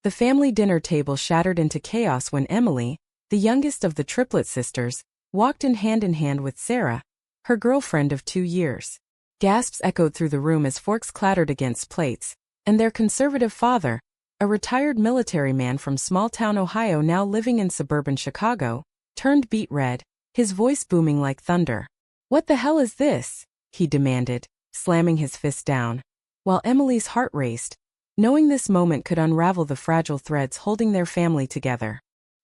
The family dinner table shattered into chaos when Emily, the youngest of the Triplet sisters, walked in hand with Sarah, her girlfriend of 2 years. Gasps echoed through the room as forks clattered against plates, and their conservative father, a retired military man from small-town Ohio now living in suburban Chicago, turned beet red, his voice booming like thunder. "What the hell is this?" he demanded, slamming his fist down. While Emily's heart raced, knowing this moment could unravel the fragile threads holding their family together.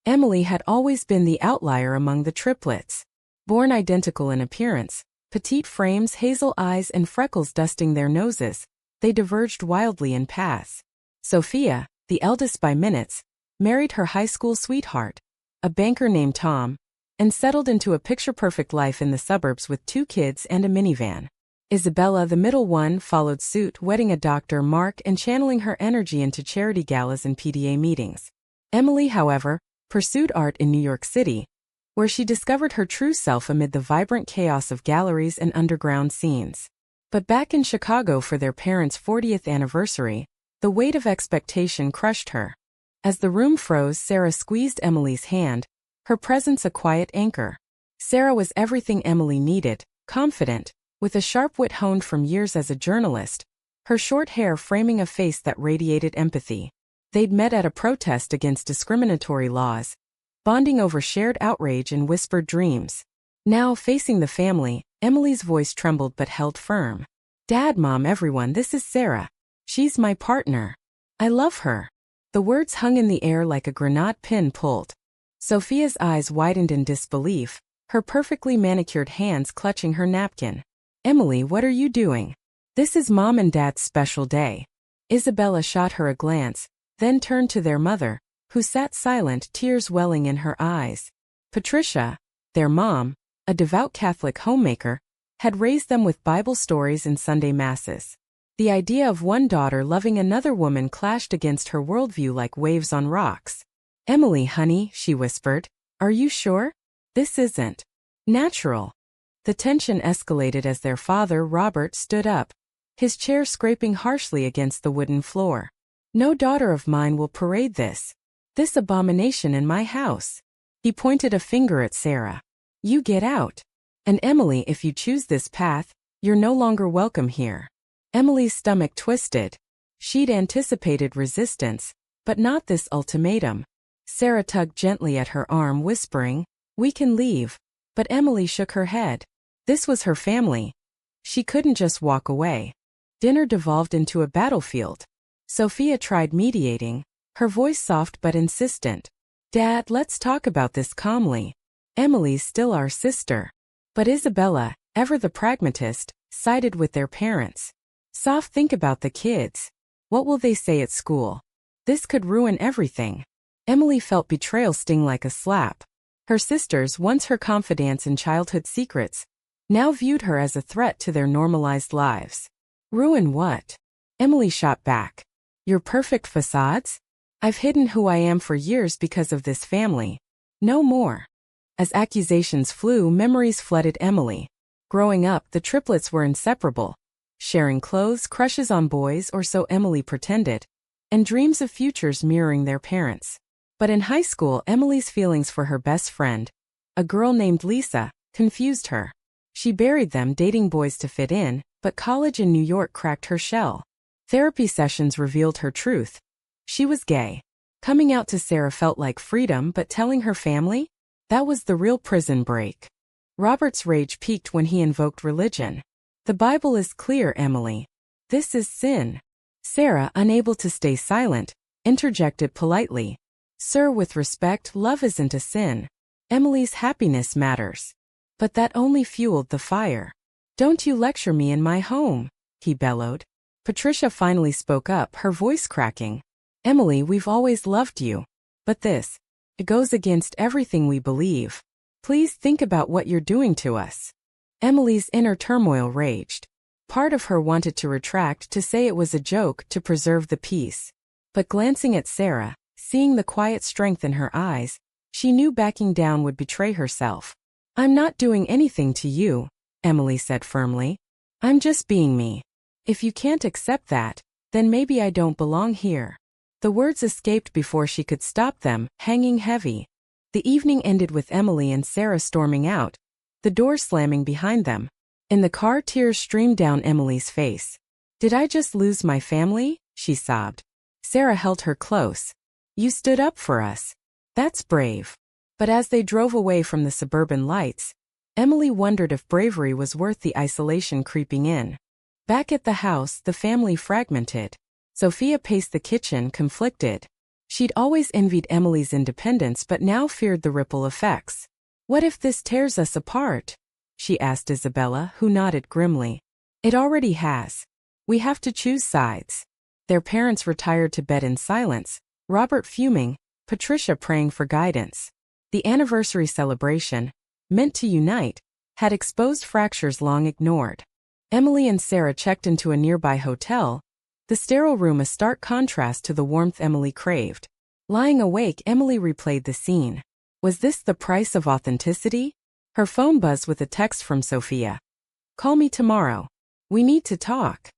Emily had always been the outlier among the triplets. Born identical in appearance, petite frames, hazel eyes, and freckles dusting their noses, they diverged wildly in paths. Sophia, the eldest by minutes, married her high school sweetheart, a banker named Tom, and settled into a picture-perfect life in the suburbs with 2 kids and a minivan. Isabella, the middle one, followed suit, wedding a doctor, Mark, and channeling her energy into charity galas and PDA meetings. Emily, however, pursued art in New York City, where she discovered her true self amid the vibrant chaos of galleries and underground scenes. But back in Chicago for their parents' 40th anniversary, the weight of expectation crushed her. As the room froze, Sarah squeezed Emily's hand, her presence a quiet anchor. Sarah was everything Emily needed, confident, with a sharp wit honed from years as a journalist, her short hair framing a face that radiated empathy. They'd met at a protest against discriminatory laws, bonding over shared outrage and whispered dreams. Now, facing the family, Emily's voice trembled but held firm. "Dad, Mom, everyone, this is Sarah. She's my partner. I love her." The words hung in the air like a grenade pin pulled. Sophia's eyes widened in disbelief, her perfectly manicured hands clutching her napkin. "Emily, what are you doing? This is Mom and Dad's special day." Isabella shot her a glance, then turned to their mother, who sat silent, tears welling in her eyes. Patricia, their mom, a devout Catholic homemaker, had raised them with Bible stories and Sunday masses. The idea of one daughter loving another woman clashed against her worldview like waves on rocks. "Emily, honey," she whispered, "are you sure? This isn't natural." The tension escalated as their father, Robert, stood up, his chair scraping harshly against the wooden floor. "No daughter of mine will parade this abomination in my house." He pointed a finger at Sarah. "You get out. And Emily, if you choose this path, you're no longer welcome here." Emily's stomach twisted. She'd anticipated resistance, but not this ultimatum. Sarah tugged gently at her arm, whispering, "We can leave." But Emily shook her head. This was her family. She couldn't just walk away. Dinner devolved into a battlefield. Sophia tried mediating, her voice soft but insistent. "Dad, let's talk about this calmly. Emily's still our sister." But Isabella, ever the pragmatist, sided with their parents. "Soph, think about the kids. What will they say at school? This could ruin everything." Emily felt betrayal sting like a slap. Her sisters, once her confidants and childhood secrets, now viewed her as a threat to their normalized lives. "Ruin what?" Emily shot back. "Your perfect facades? I've hidden who I am for years because of this family. No more." As accusations flew, memories flooded Emily. Growing up, the triplets were inseparable, sharing clothes, crushes on boys, or so Emily pretended, and dreams of futures mirroring their parents. But in high school, Emily's feelings for her best friend, a girl named Lisa, confused her. She buried them, dating boys to fit in, but college in New York cracked her shell. Therapy sessions revealed her truth. She was gay. Coming out to Sarah felt like freedom, but telling her family? That was the real prison break. Robert's rage peaked when he invoked religion. "The Bible is clear, Emily. This is sin." Sarah, unable to stay silent, interjected politely. "Sir, with respect, love isn't a sin. Emily's happiness matters." But that only fueled the fire. "Don't you lecture me in my home," he bellowed. Patricia finally spoke up, her voice cracking. "Emily, we've always loved you. But it goes against everything we believe. Please think about what you're doing to us." Emily's inner turmoil raged. Part of her wanted to retract, to say it was a joke, to preserve the peace. But glancing at Sarah, seeing the quiet strength in her eyes, she knew backing down would betray herself. "I'm not doing anything to you," Emily said firmly. "I'm just being me. If you can't accept that, then maybe I don't belong here." The words escaped before she could stop them, hanging heavy. The evening ended with Emily and Sarah storming out, the door slamming behind them. In the car, tears streamed down Emily's face. "Did I just lose my family?" she sobbed. Sarah held her close. "You stood up for us. That's brave." But as they drove away from the suburban lights, Emily wondered if bravery was worth the isolation creeping in. Back at the house, the family fragmented. Sophia paced the kitchen, conflicted. She'd always envied Emily's independence but now feared the ripple effects. "What if this tears us apart?" she asked Isabella, who nodded grimly. "It already has. We have to choose sides." Their parents retired to bed in silence, Robert fuming, Patricia praying for guidance. The anniversary celebration, meant to unite, had exposed fractures long ignored. Emily and Sarah checked into a nearby hotel, the sterile room a stark contrast to the warmth Emily craved. Lying awake, Emily replayed the scene. Was this the price of authenticity? Her phone buzzed with a text from Sophia. "Call me tomorrow. We need to talk."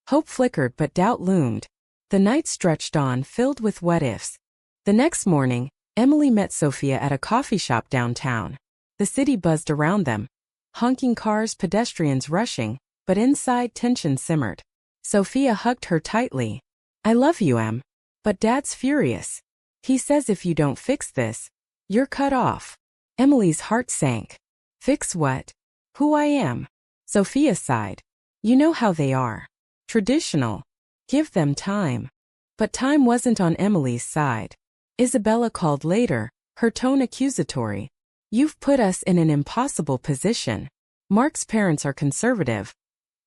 Hope flickered but doubt loomed. The night stretched on, filled with what-ifs. The next morning, Emily met Sophia at a coffee shop downtown. The city buzzed around them. Honking cars, pedestrians rushing, but inside tension simmered. Sophia hugged her tightly. "I love you, Em. But Dad's furious. He says if you don't fix this, you're cut off." Emily's heart sank. "Fix what? Who I am?" Sophia sighed. "You know how they are. Traditional. Give them time." But time wasn't on Emily's side. Isabella called later, her tone accusatory. "You've put us in an impossible position. Mark's parents are conservative.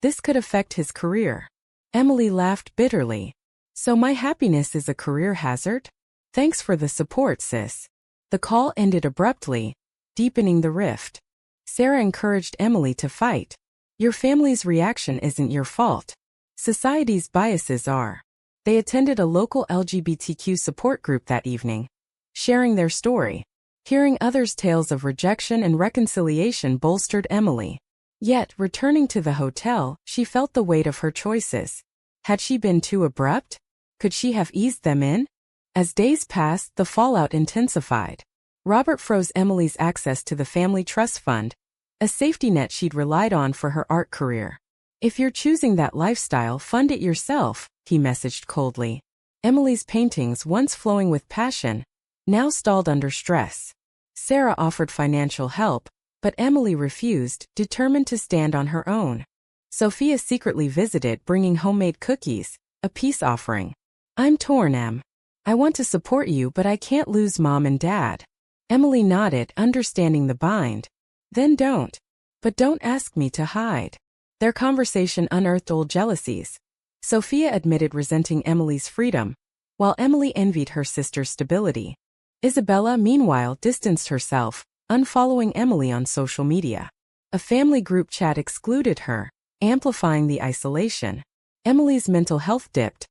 This could affect his career." Emily laughed bitterly. "So my happiness is a career hazard? Thanks for the support, sis." The call ended abruptly, deepening the rift. Sarah encouraged Emily to fight. "Your family's reaction isn't your fault. Society's biases are." They attended a local LGBTQ support group that evening, sharing their story. Hearing others' tales of rejection and reconciliation bolstered Emily. Yet, returning to the hotel, she felt the weight of her choices. Had she been too abrupt? Could she have eased them in? As days passed, the fallout intensified. Robert froze Emily's access to the family trust fund, a safety net she'd relied on for her art career. "If you're choosing that lifestyle, fund it yourself," he messaged coldly. Emily's paintings, once flowing with passion, now stalled under stress. Sarah offered financial help, but Emily refused, determined to stand on her own. Sophia secretly visited, bringing homemade cookies, a peace offering. "I'm torn, Em. I want to support you, but I can't lose Mom and Dad." Emily nodded, understanding the bind. "Then don't. But don't ask me to hide." Their conversation unearthed old jealousies. Sophia admitted resenting Emily's freedom, while Emily envied her sister's stability. Isabella, meanwhile, distanced herself, unfollowing Emily on social media. A family group chat excluded her, amplifying the isolation. Emily's mental health dipped.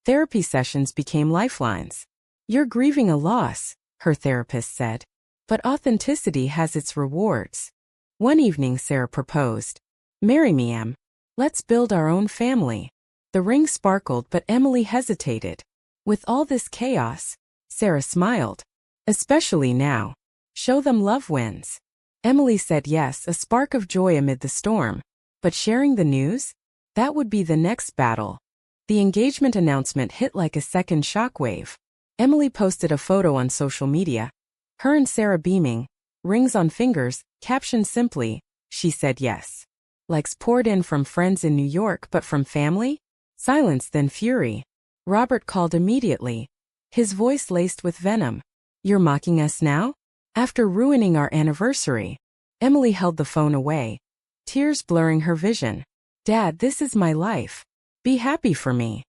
Therapy sessions became lifelines. "You're grieving a loss," her therapist said. "But authenticity has its rewards." One evening, Sarah proposed. "Marry me, Em. Let's build our own family." The ring sparkled, but Emily hesitated. With all this chaos, Sarah smiled. "Especially now. Show them love wins." Emily said yes, a spark of joy amid the storm. But sharing the news? That would be the next battle. The engagement announcement hit like a second shockwave. Emily posted a photo on social media. Her and Sarah beaming, rings on fingers, captioned simply, "She said yes." Likes poured in from friends in New York, but from family? Silence, then fury. Robert called immediately, his voice laced with venom. "You're mocking us now? After ruining our anniversary?" Emily held the phone away, tears blurring her vision. "Dad, this is my life. Be happy for me."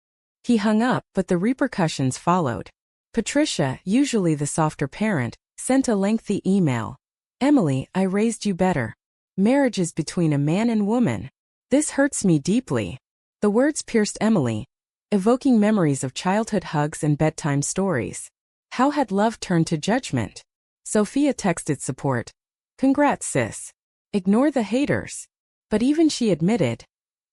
He hung up, but the repercussions followed. Patricia, usually the softer parent, sent a lengthy email. "Emily, I raised you better. Marriage is between a man and woman. This hurts me deeply." The words pierced Emily, evoking memories of childhood hugs and bedtime stories. How had love turned to judgment? Sophia texted support. "Congrats, sis. Ignore the haters." But even she admitted,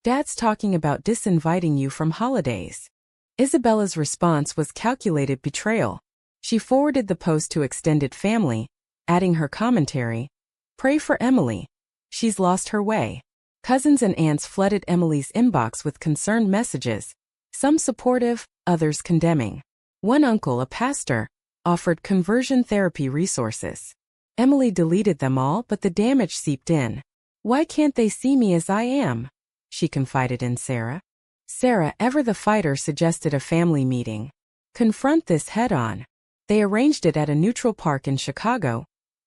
"Dad's talking about disinviting you from holidays." Isabella's response was calculated betrayal. She forwarded the post to extended family, adding her commentary, "Pray for Emily. She's lost her way." Cousins and aunts flooded Emily's inbox with concerned messages, some supportive, others condemning. One uncle, a pastor, offered conversion therapy resources. Emily deleted them all, but the damage seeped in. "Why can't they see me as I am?" she confided in Sarah. Sarah, ever the fighter, suggested a family meeting. Confront this head-on. They arranged it at a neutral park in Chicago,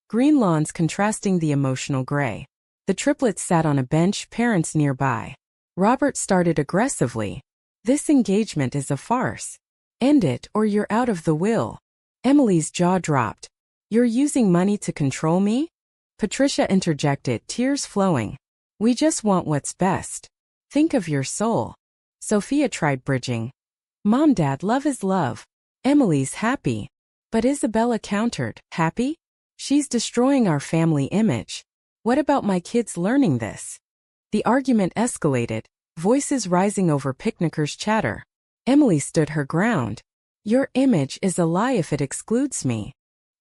green lawns contrasting the emotional gray. The triplets sat on a bench, parents nearby. Robert started aggressively. "This engagement is a farce. End it or you're out of the will." Emily's jaw dropped. "You're using money to control me?" Patricia interjected, tears flowing. "We just want what's best. Think of your soul." Sophia tried bridging. "Mom, Dad, love is love. Emily's happy." But Isabella countered, "Happy? She's destroying our family image. What about my kids learning this?" The argument escalated, voices rising over picnickers' chatter. Emily stood her ground. "Your image is a lie if it excludes me."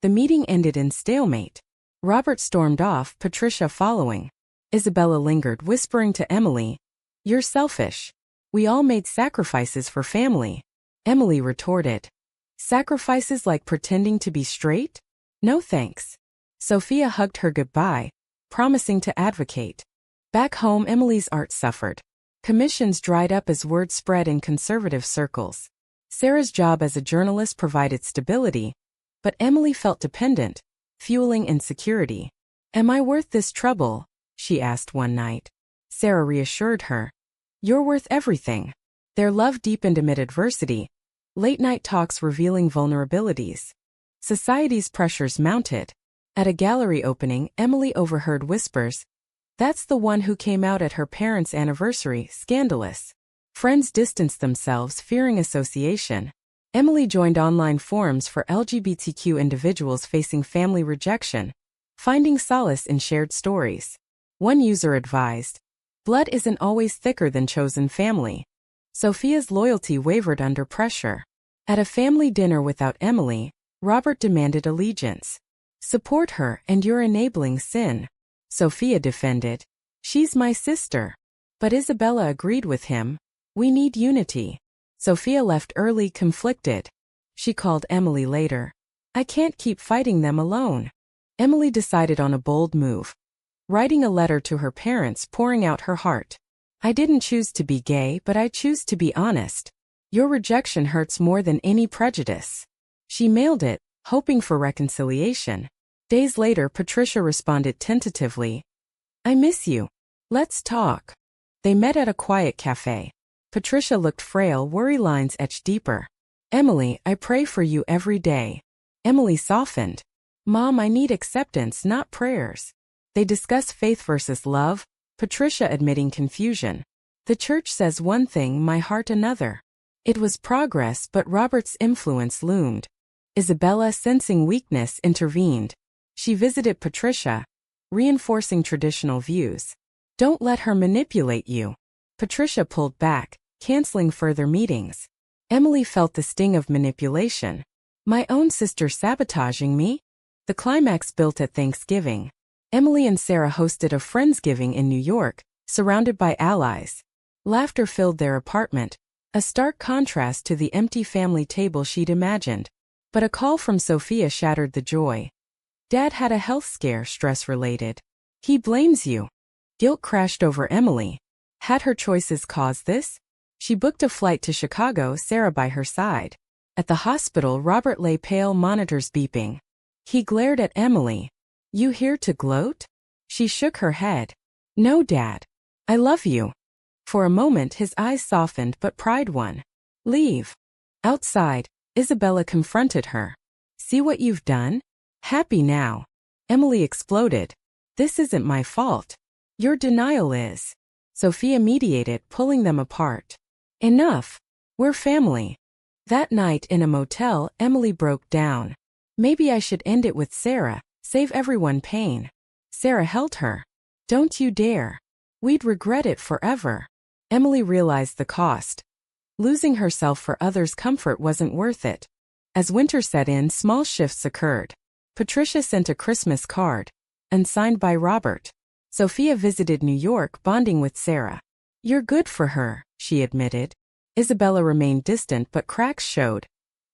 The meeting ended in stalemate. Robert stormed off, Patricia following. Isabella lingered, whispering to Emily, "You're selfish. We all made sacrifices for family." Emily retorted, "Sacrifices like pretending to be straight? No thanks." Sophia hugged her goodbye, promising to advocate. Back home, Emily's art suffered. Commissions dried up as word spread in conservative circles. Sarah's job as a journalist provided stability, but Emily felt dependent, fueling insecurity. "Am I worth this trouble?" she asked one night. Sarah reassured her, "You're worth everything." Their love deepened amid adversity, late-night talks revealing vulnerabilities. Society's pressures mounted. At a gallery opening, Emily overheard whispers, "That's the one who came out at her parents' anniversary, scandalous." Friends distanced themselves, fearing association. Emily joined online forums for LGBTQ individuals facing family rejection, finding solace in shared stories. One user advised, "Blood isn't always thicker than chosen family." Sophia's loyalty wavered under pressure. At a family dinner without Emily, Robert demanded allegiance. "Support her and you're enabling sin." Sophia defended, "She's my sister." But Isabella agreed with him, "We need unity." Sophia left early, conflicted. She called Emily later. "I can't keep fighting them alone." Emily decided on a bold move. Writing a letter to her parents, pouring out her heart. "I didn't choose to be gay, but I choose to be honest. Your rejection hurts more than any prejudice." She mailed it, hoping for reconciliation. Days later, Patricia responded tentatively, "I miss you. Let's talk." They met at a quiet cafe. Patricia looked frail, worry lines etched deeper. "Emily, I pray for you every day." Emily softened. "Mom, I need acceptance, not prayers." They discuss faith versus love, Patricia admitting confusion. "The church says one thing, my heart another." It was progress, but Robert's influence loomed. Isabella, sensing weakness, intervened. She visited Patricia, reinforcing traditional views. "Don't let her manipulate you." Patricia pulled back, canceling further meetings. Emily felt the sting of manipulation. "My own sister sabotaging me?" The climax built at Thanksgiving. Emily and Sarah hosted a Friendsgiving in New York, surrounded by allies. Laughter filled their apartment, a stark contrast to the empty family table she'd imagined. But a call from Sophia shattered the joy. "Dad had a health scare, stress-related. He blames you." Guilt crashed over Emily. Had her choices caused this? She booked a flight to Chicago, Sarah by her side. At the hospital, Robert lay pale, monitors beeping. He glared at Emily. "You here to gloat?" She shook her head. "No, Dad. I love you." For a moment his eyes softened, but pride won. "Leave." Outside, Isabella confronted her. "See what you've done? Happy now." Emily exploded. "This isn't my fault. Your denial is." Sophia mediated, pulling them apart. "Enough. We're family." That night in a motel, Emily broke down. "Maybe I should end it with Sarah, save everyone pain." Sarah held her. "Don't you dare. We'd regret it forever." Emily realized the cost. Losing herself for others' comfort wasn't worth it. As winter set in, small shifts occurred. Patricia sent a Christmas card, unsigned by Robert. Sophia visited New York, bonding with Sarah. "You're good for her," she admitted. Isabella remained distant, but cracks showed.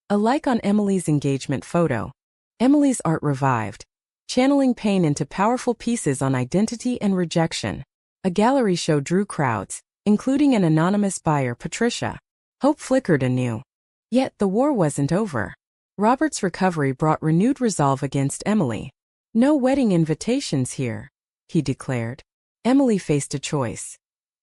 A like on Emily's engagement photo. Emily's art revived, channeling pain into powerful pieces on identity and rejection. A gallery show drew crowds, including an anonymous buyer, Patricia. Hope flickered anew. Yet the war wasn't over. Robert's recovery brought renewed resolve against Emily. "No wedding invitations here," he declared. Emily faced a choice.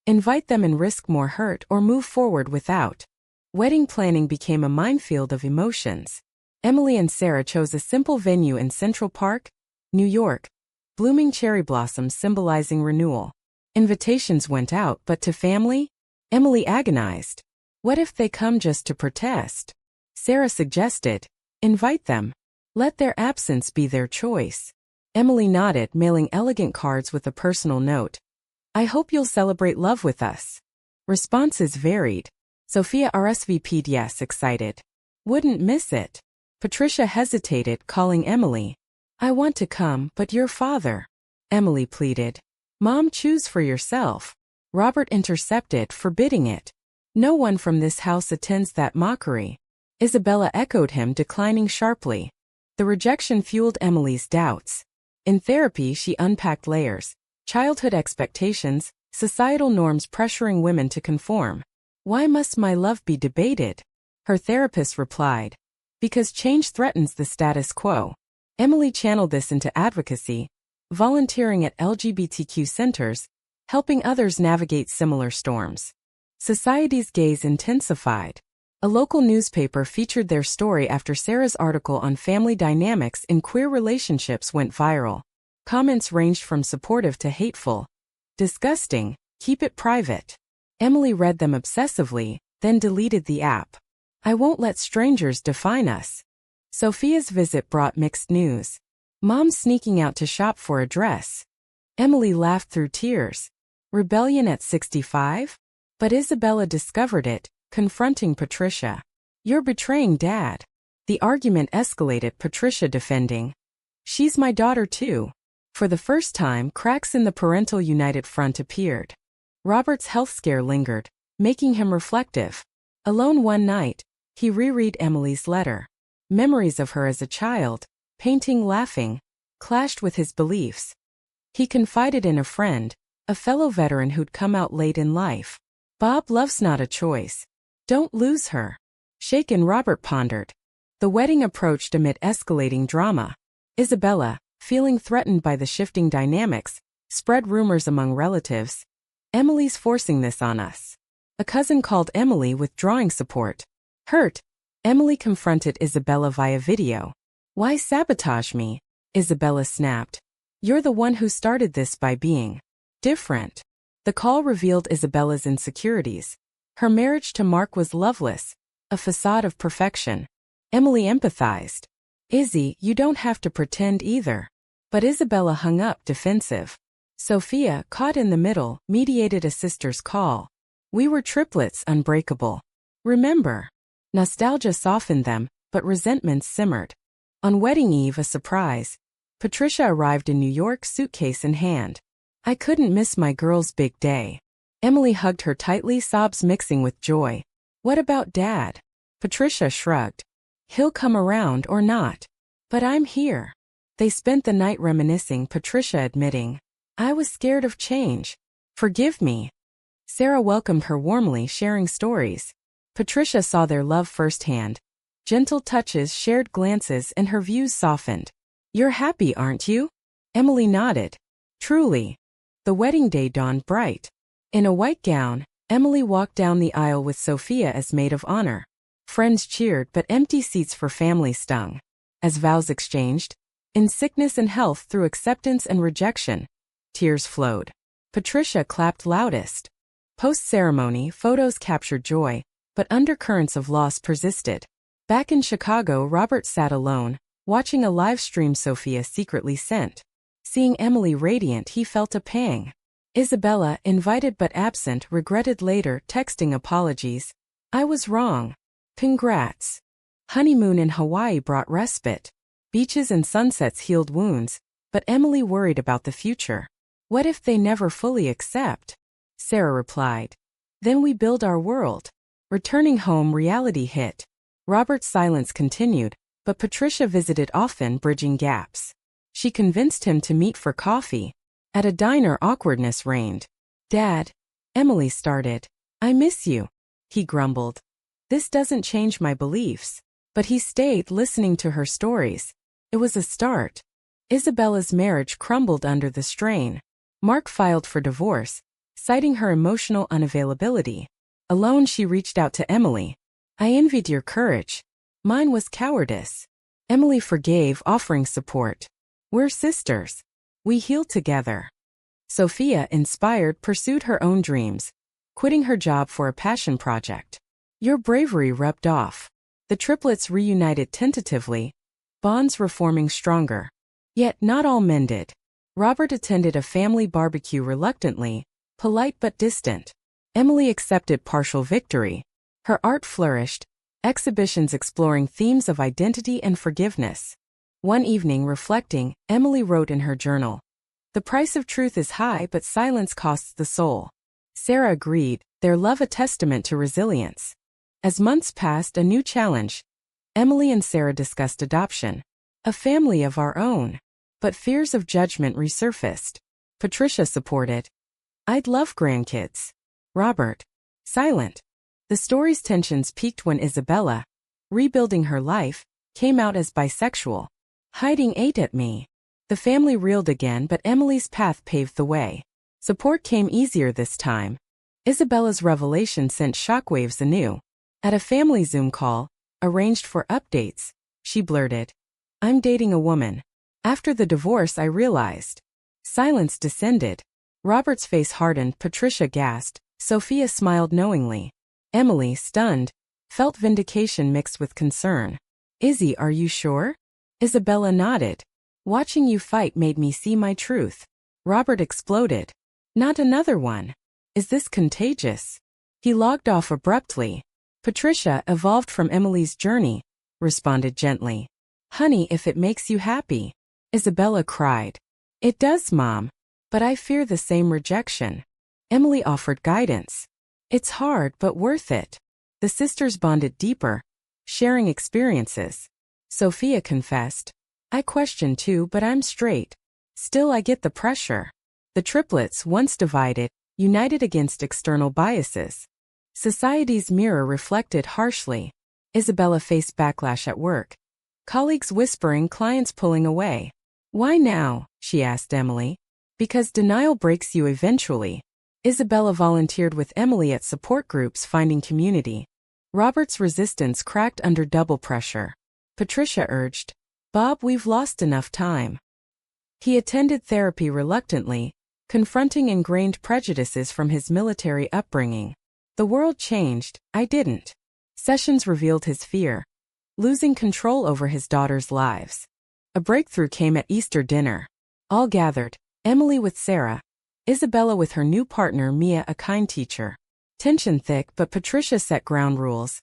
Invite them and risk more hurt, or move forward without. Wedding planning became a minefield of emotions. Emily and Sarah chose a simple venue in Central Park, New York, blooming cherry blossoms symbolizing renewal. Invitations went out, but to family? Emily agonized. What if they come just to protest? Sarah suggested, invite them. Let their absence be their choice. Emily nodded, mailing elegant cards with a personal note. "I hope you'll celebrate love with us." Responses varied. Sophia RSVP'd yes, excited. "Wouldn't miss it." Patricia hesitated, calling Emily. "I want to come, but your father." Emily pleaded. "Mom, choose for yourself." Robert intercepted, forbidding it. "No one from this house attends that mockery." Isabella echoed him, declining sharply. The rejection fueled Emily's doubts. In therapy, she unpacked layers. Childhood expectations, societal norms pressuring women to conform. "Why must my love be debated?" Her therapist replied. "Because change threatens the status quo." Emily channeled this into advocacy, volunteering at LGBTQ centers, helping others navigate similar storms. Society's gaze intensified. A local newspaper featured their story after Sarah's article on family dynamics in queer relationships went viral. Comments ranged from supportive to hateful. "Disgusting, keep it private." Emily read them obsessively, then deleted the app. "I won't let strangers define us." Sophia's visit brought mixed news. Mom sneaking out to shop for a dress. Emily laughed through tears. Rebellion at 65? But Isabella discovered it, confronting Patricia. "You're betraying Dad." The argument escalated, Patricia defending. "She's my daughter too." For the first time, cracks in the parental united front appeared. Robert's health scare lingered, making him reflective. Alone one night, he reread Emily's letter. Memories of her as a child, painting, laughing, clashed with his beliefs. He confided in a friend, a fellow veteran who'd come out late in life. "Bob, love's not a choice. Don't lose her." Shaken, Robert pondered. The wedding approached amid escalating drama. Isabella, feeling threatened by the shifting dynamics, spread rumors among relatives. "Emily's forcing this on us." A cousin called Emily, withdrawing support. Hurt, Emily confronted Isabella via video. "Why sabotage me?" Isabella snapped. "You're the one who started this by being different." The call revealed Isabella's insecurities. Her marriage to Mark was loveless, a facade of perfection. Emily empathized. "Izzy, you don't have to pretend either." But Isabella hung up, defensive. Sophia, caught in the middle, mediated a sister's call. "We were triplets, unbreakable. Remember?" Nostalgia softened them, but resentment simmered. On wedding eve, a surprise. Patricia arrived in New York, suitcase in hand. "I couldn't miss my girl's big day." Emily hugged her tightly, sobs mixing with joy. "What about Dad?" Patricia shrugged. "He'll come around or not. But I'm here." They spent the night reminiscing, Patricia admitting, "I was scared of change. Forgive me." Sarah welcomed her warmly, sharing stories. Patricia saw their love firsthand. Gentle touches, shared glances, and her views softened. "You're happy, aren't you?" Emily nodded. "Truly." The wedding day dawned bright. In a white gown, Emily walked down the aisle with Sophia as maid of honor. Friends cheered, but empty seats for family stung. As vows exchanged, in sickness and health, through acceptance and rejection, tears flowed. Patricia clapped loudest. Post-ceremony, photos captured joy, but undercurrents of loss persisted. Back in Chicago, Robert sat alone, watching a live stream Sophia secretly sent. Seeing Emily radiant, he felt a pang. Isabella, invited but absent, regretted later, texting apologies. I was wrong. Congrats. Honeymoon in Hawaii brought respite. Beaches and sunsets healed wounds, but Emily worried about the future. What if they never fully accept? Sarah replied. Then we build our world. Returning home, reality hit. Robert's silence continued, but Patricia visited often, bridging gaps. She convinced him to meet for coffee. At a diner, awkwardness reigned. Dad, Emily started. I miss you. He grumbled. This doesn't change my beliefs. But he stayed, listening to her stories. It was a start. Isabella's marriage crumbled under the strain. Mark filed for divorce, citing her emotional unavailability. Alone, she reached out to Emily. I envied your courage. Mine was cowardice. Emily forgave, offering support. We're sisters. We heal together. Sophia, inspired, pursued her own dreams, quitting her job for a passion project. Your bravery rubbed off. The triplets reunited tentatively, bonds reforming stronger. Yet not all mended. Robert attended a family barbecue reluctantly, polite but distant. Emily accepted partial victory. Her art flourished, exhibitions exploring themes of identity and forgiveness. One evening, reflecting, Emily wrote in her journal, "The price of truth is high, but silence costs the soul." Sarah agreed, their love a testament to resilience. As months passed, a new challenge. Emily and Sarah discussed adoption. A family of our own. But fears of judgment resurfaced. Patricia supported. I'd love grandkids. Robert. Silent. The story's tensions peaked when Isabella, rebuilding her life, came out as bisexual. Hiding ate at me. The family reeled again, but Emily's path paved the way. Support came easier this time. Isabella's revelation sent shockwaves anew. At a family Zoom call, arranged for updates, she blurted, I'm dating a woman. After the divorce, I realized. Silence descended. Robert's face hardened, Patricia gasped, Sophia smiled knowingly. Emily, stunned, felt vindication mixed with concern. Izzy, are you sure? Isabella nodded. Watching you fight made me see my truth. Robert exploded. Not another one. Is this contagious? He logged off abruptly. Patricia, evolved from Emily's journey, responded gently. Honey, if it makes you happy. Isabella cried. It does, Mom. But I fear the same rejection. Emily offered guidance. It's hard, but worth it. The sisters bonded deeper, sharing experiences. Sophia confessed. I question too, but I'm straight. Still, I get the pressure. The triplets, once divided, united against external biases. Society's mirror reflected harshly. Isabella faced backlash at work. Colleagues whispering, clients pulling away. Why now? She asked Emily. Because denial breaks you eventually. Isabella volunteered with Emily at support groups, finding community. Robert's resistance cracked under double pressure. Patricia urged, Bob, we've lost enough time. He attended therapy reluctantly, confronting ingrained prejudices from his military upbringing. The world changed, I didn't. Sessions revealed his fear, losing control over his daughters' lives. A breakthrough came at Easter dinner. All gathered, Emily with Sarah, Isabella with her new partner Mia, a kind teacher. Tension thick, but Patricia set ground rules.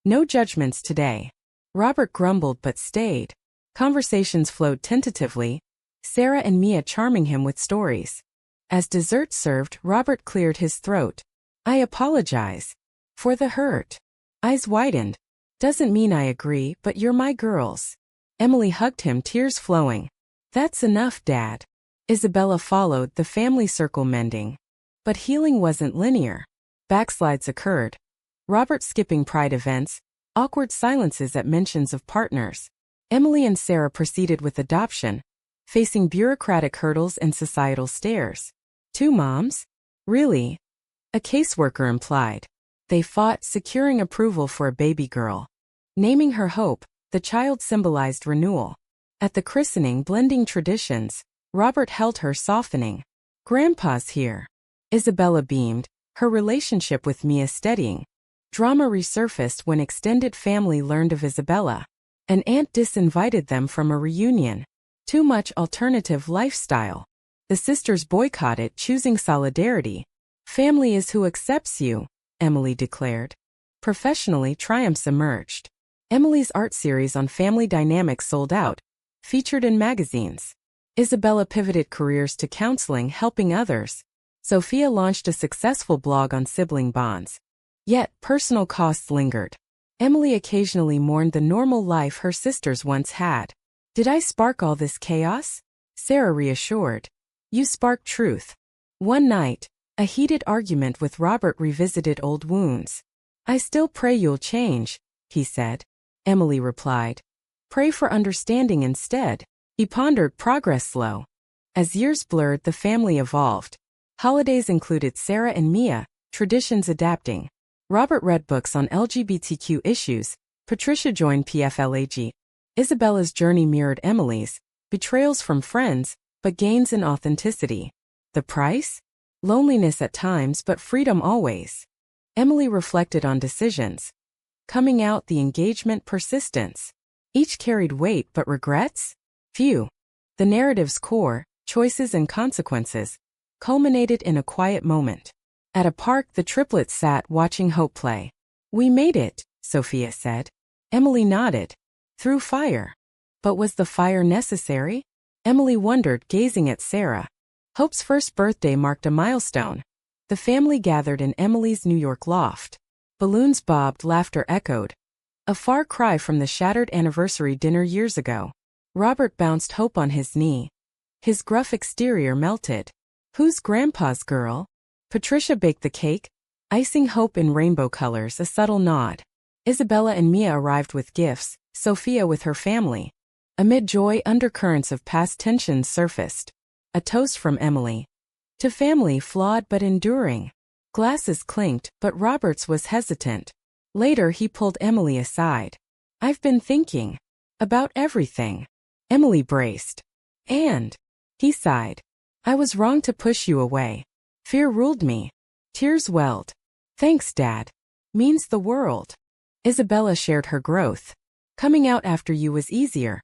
No judgments today. Robert grumbled but stayed. Conversations flowed tentatively, Sarah and Mia charming him with stories. As dessert served, Robert cleared his throat. I apologize. For the hurt. Eyes widened. Doesn't mean I agree, but you're my girls. Emily hugged him, tears flowing. That's enough, Dad. Isabella followed, the family circle mending. But healing wasn't linear. Backslides occurred. Robert skipping pride events, awkward silences at mentions of partners. Emily and Sarah proceeded with adoption, facing bureaucratic hurdles and societal stares. 2 moms? Really? A caseworker implied. They fought, securing approval for a baby girl. Naming her Hope, the child symbolized renewal. At the christening, blending traditions, Robert held her, softening. Grandpa's here. Isabella beamed, her relationship with Mia steadying. Drama resurfaced when extended family learned of Isabella. An aunt disinvited them from a reunion. Too much alternative lifestyle. The sisters boycotted, choosing solidarity. Family is who accepts you, Emily declared. Professionally, triumphs emerged. Emily's art series on family dynamics sold out, featured in magazines. Isabella pivoted careers to counseling, helping others. Sophia launched a successful blog on sibling bonds. Yet, personal costs lingered. Emily occasionally mourned the normal life her sisters once had. "Did I spark all this chaos?" Sarah reassured. "You sparked truth." One night, a heated argument with Robert revisited old wounds. "I still pray you'll change," he said. Emily replied. "Pray for understanding instead." He pondered, progress slow. As years blurred, the family evolved. Holidays included Sarah and Mia, traditions adapting. Robert read books on LGBTQ issues. Patricia joined PFLAG. Isabella's journey mirrored Emily's, betrayals from friends, but gains in authenticity. The price? Loneliness at times, but freedom always. Emily reflected on decisions. Coming out, the engagement, persistence. Each carried weight, but regrets? Few. The narrative's core, choices and consequences, culminated in a quiet moment. At a park, the triplets sat watching hope play. "We made it," Sophia said. Emily nodded. "Through fire." But was the fire necessary? Emily wondered, gazing at Sarah. Hope's first birthday marked a milestone. The family gathered in Emily's New York loft. Balloons bobbed, laughter echoed. A far cry from the shattered anniversary dinner years ago. Robert bounced Hope on his knee. His gruff exterior melted. "Who's Grandpa's girl?" Patricia baked the cake, icing Hope in rainbow colors, a subtle nod. Isabella and Mia arrived with gifts, Sophia with her family. Amid joy, undercurrents of past tensions surfaced. A toast from Emily. To family flawed but enduring. Glasses clinked, but Roberts was hesitant. Later he pulled Emily aside. "I've been thinking about everything." Emily braced. "And?" He sighed. "I was wrong to push you away. Fear ruled me." Tears welled. "Thanks, Dad. Means the world." Isabella shared her growth. "Coming out after you was easier.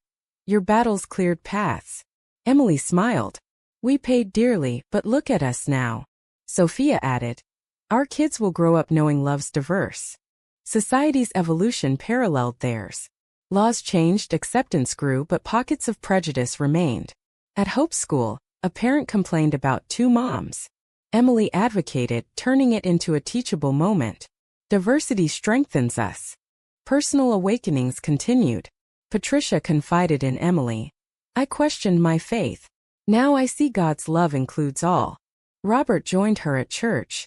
Your battles cleared paths." Emily smiled. "We paid dearly, but look at us now." Sophia added. "Our kids will grow up knowing love's diverse." Society's evolution paralleled theirs. Laws changed, acceptance grew, but pockets of prejudice remained. At Hope's school, a parent complained about two moms. Emily advocated, turning it into a teachable moment. Diversity strengthens us. Personal awakenings continued. Patricia confided in Emily. "I questioned my faith. Now I see God's love includes all." Robert joined her at church.